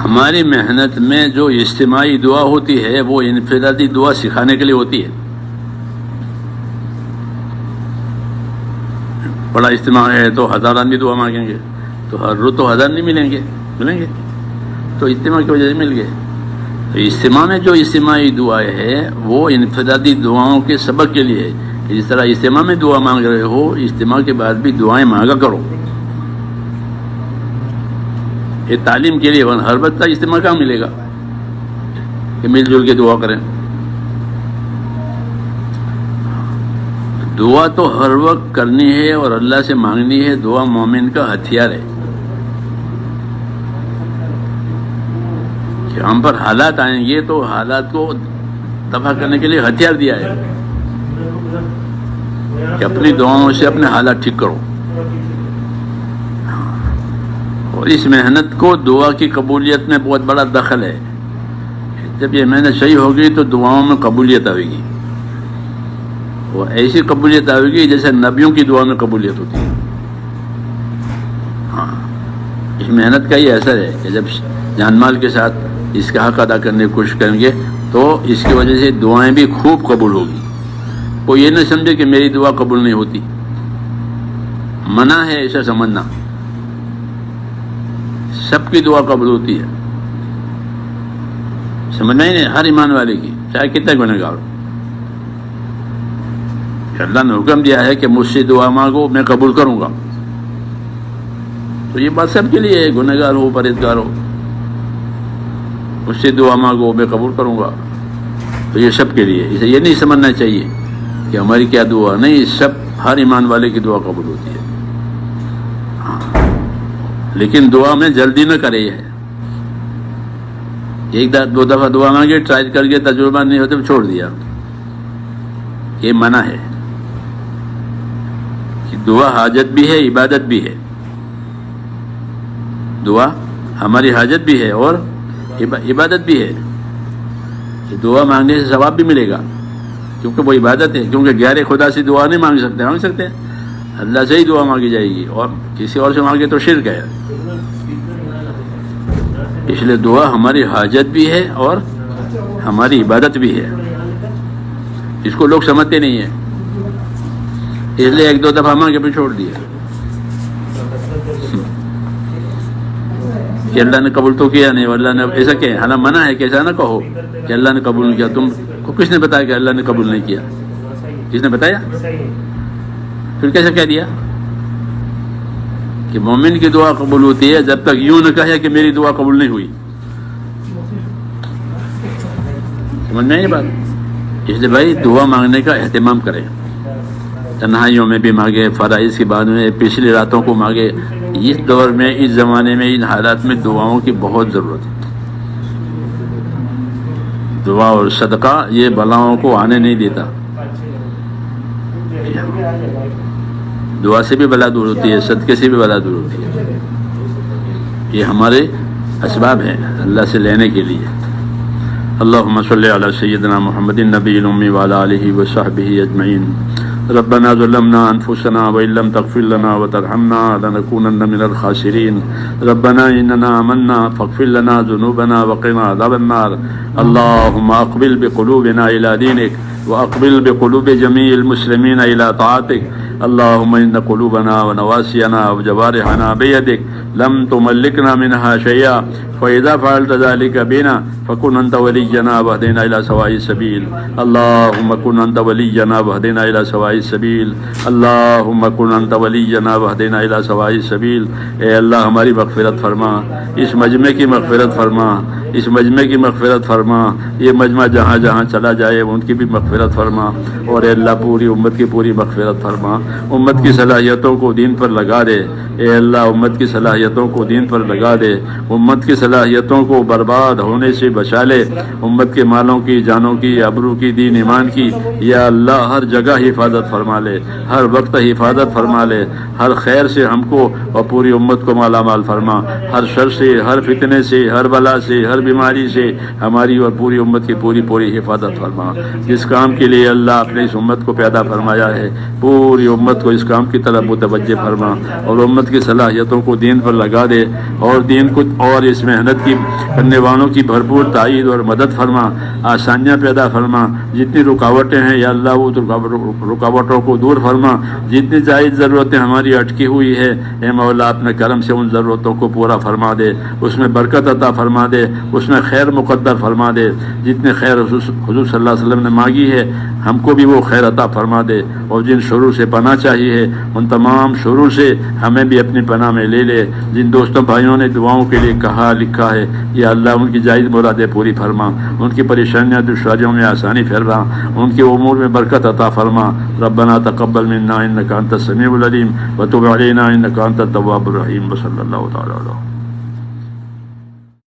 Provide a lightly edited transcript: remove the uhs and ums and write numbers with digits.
ہماری محنت میں جو اجتماعی دعا ہوتی ہے وہ انفرادی دعا سکھانے کے لیے ہوتی ہے. بڑا اجتماع ہے تو 1000 آدمی دعا مانگیں گے تو ہر روز تو 1000 نہیں ملیں گے تو اجتماع کی وجہ سے مل گئے. تو اجتماع میں جو اجتماعی دعائیں ہے وہ انفرادی دعاؤں کے سبق کے لیے ہے. جس طرح اجتماع میں دعا مانگ رہے ہو اجتماع کے بعد بھی دعائیں مانگا کرو. یہ تعلیم کے لیے ہر بچہ اجتماع کہاں ملے گا کہ مل جل کے دعا کریں. دعا تو ہر وقت کرنی ہے اور اللہ سے مانگنی ہے. دعا مومن کا ہتھیار ہے. کہ ہم پر حالات آئیں گے تو حالات کو دفع کرنے کے لیے ہتھیار دیا ہے کہ اپنی دعاؤں سے اپنے حالات ٹھیک کرو. اور اس محنت کو دعا کی قبولیت میں بہت بڑا دخل ہے. جب یہ محنت صحیح ہوگی تو دعاؤں میں قبولیت آئے گی. وہ ایسی قبولیت آئے گی جیسے نبیوں کی دعا میں قبولیت ہوتی ہے. ہاں، اس محنت کا یہ اثر ہے کہ جب جان مال کے ساتھ اس کا حق ادا کرنے کی کوشش کریں گے تو اس کی وجہ سے دعائیں بھی خوب قبول ہوگی. کوئی یہ نہ سمجھے کہ میری دعا قبول نہیں ہوتی. منع ہے ایسا سمجھنا. سب کی دعا قبول ہوتی ہے. سمجھنا ہی نہیں ہر ایمان والے کی، چاہے کتنے گنہگار ہو. اللہ نے حکم دیا ہے کہ مجھ سے دعا مانگو میں قبول کروں گا. تو یہ بات سب کے لیے ہے، گنہگار ہو پرہیزگار ہو. مجھ سے دعا مانگو میں قبول کروں گا. تو یہ سب کے لیے. اسے یہ نہیں سمجھنا چاہیے کہ ہماری کیا دعا نہیں. سب ہر ایمان والے کی دعا قبول ہوتی ہے. لیکن دعا میں جلدی نہ کرے. ایک دو دفعہ دعا مانگے، ٹرائی کر کے تجربہ نہیں ہوتے چھوڑ دیا. یہ منع ہے کہ دعا حاجت بھی ہے عبادت بھی ہے. دعا ہماری حاجت بھی ہے اور عبادت بھی ہے. کہ دعا مانگنے سے ثواب بھی ملے گا کیونکہ وہ عبادت ہے. کیونکہ غیر خدا سے دعا نہیں مانگ سکتے. اللہ سے ہی دعا مانگی جائے گی اور کسی اور سے مانگے تو شرک ہے. اس لیے دعا ہماری حاجت بھی ہے اور ہماری عبادت بھی ہے. اس کو لوگ سمجھتے نہیں ہیں، اس لیے ایک دو دفعہ مانگے پھر چھوڑ دیا کہ اللہ نے قبول تو کیا نہیں. اللہ نے ایسا کہ حالانکہ منع ہے کہ ایسا نہ کہو کہ اللہ نے قبول نہیں کیا. تم کو کس نے بتایا کہ اللہ نے قبول نہیں کیا؟ کس نے بتایا؟ پھر کیسے کہہ دیا کہ مومن کی دعا قبول ہوتی ہے جب تک یوں نہ کہے کہ میری دعا قبول نہیں ہوئی. سمجھ میں یہ بات؟ اس لیے بھائی دعا مانگنے کا اہتمام کریں. تنہائیوں میں بھی مانگے، فرائض کے بعد میں پچھلی راتوں کو مانگے. اس دور میں اس زمانے میں ان حالات میں دعاؤں کی بہت ضرورت ہے. دعا اور صدقہ یہ بلاؤں کو آنے نہیں دیتا. دعا سے بھی بلا دور ہوتی ہے، صدقے سے بھی بلا دور ہوتی ہے. یہ ہمارے اسباب ہیں اللہ سے لینے کے لیے. اللہم صلی علی سیدنا محمد النبی الامی وعلی آلہ وصحبہ اجمعین. ربنا ظلمنا انفسنا وان لم تغفر لنا وترحمنا لنكونن من الخاسرین. ربنا اننا آمنا فاغفر لنا ذنوبنا وقنا عذاب النار. اللهم اقبل بقلوبنا الى دينك واقبل بقلوب جميع المسلمين الى طاعتك. اللهم ان قلوبنا ونواسينا وجوارحنا بيدك لم تملكنا منها شيئا فاذا فعلت ذلك بنا فكن انت ولينا واهدنا الى سواء السبيل. اللهم كن انت ولينا واهدنا الى سواء السبيل. اللهم كن انت ولينا واهدنا الى سواء السبيل. اے اللہ ہماری مغفرت فرما، اس مجمع کی مغفرت فرما، اس مجمع کی مغفرت فرما. یہ مجمع جہاں جہاں چلا جائے ان کی بھی مغفرت فرما. اور اے اللہ پوری امت کی پوری مغفرت فرما. امت کی صلاحیتوں کو دین پر لگا دے. اے اللہ امت کی صلاحیتوں کو دین پر لگا دے. امت کی صلاحیتوں کو برباد ہونے سے بچا لے. امت کے مالوں کی، جانوں کی، ابرو کی، دین ایمان کی یا اللہ ہر جگہ حفاظت فرما لے، ہر وقت حفاظت فرما لے. ہر خیر سے ہم کو اور پوری امت کو مالا مال فرما. ہر شر سے، ہر فتنے سے، ہر بلا سے، ہر بیماری سے ہماری اور پوری امت کی پوری حفاظت فرما۔ جس کام کے لیے اللہ اپنے اس امت کو پیدا فرمایا ہے پوری امت کو اس کام کی طرف متوجہ فرما اور امت کی صلاحیتوں کو دین پر لگا دے اور دین کو اور اس محنت کی کرنے والوں کی بھرپور تائید اور مدد فرما، آسانیاں پیدا فرما۔ جتنی رکاوٹیں ہیں یا اللہ وہ رکاوٹوں کو دور فرما، جتنی جائز ضرورتیں ہماری اٹکی ہوئی ہے اے مولا اپنے کرم سے ان ضرورتوں کو پورا فرما دے، اس میں برکت عطا فرما دے، اس میں خیر مقدر فرما دے۔ جتنے خیر حضور صلی اللہ علیہ وسلم نے مانگی ہے ہم کو بھی وہ خیر عطا فرما دے، اور جن شرور سے پناہ چاہیے ان تمام شرور سے ہمیں بھی اپنی پناہ میں لے لے۔ جن دوستوں بھائیوں نے دعاؤں کے لیے کہا لکھا ہے یا اللہ ان کی جائز مرادیں پوری فرما، ان کی پریشانیاں دشواریوں میں آسانی فرما، ان کے امور میں برکت عطا فرما۔ ربنا تقبل منا انک انت السمیع العلیم وتب علینا انک انت التواب الرحیم۔ وصلی اللہ تعالی علیہ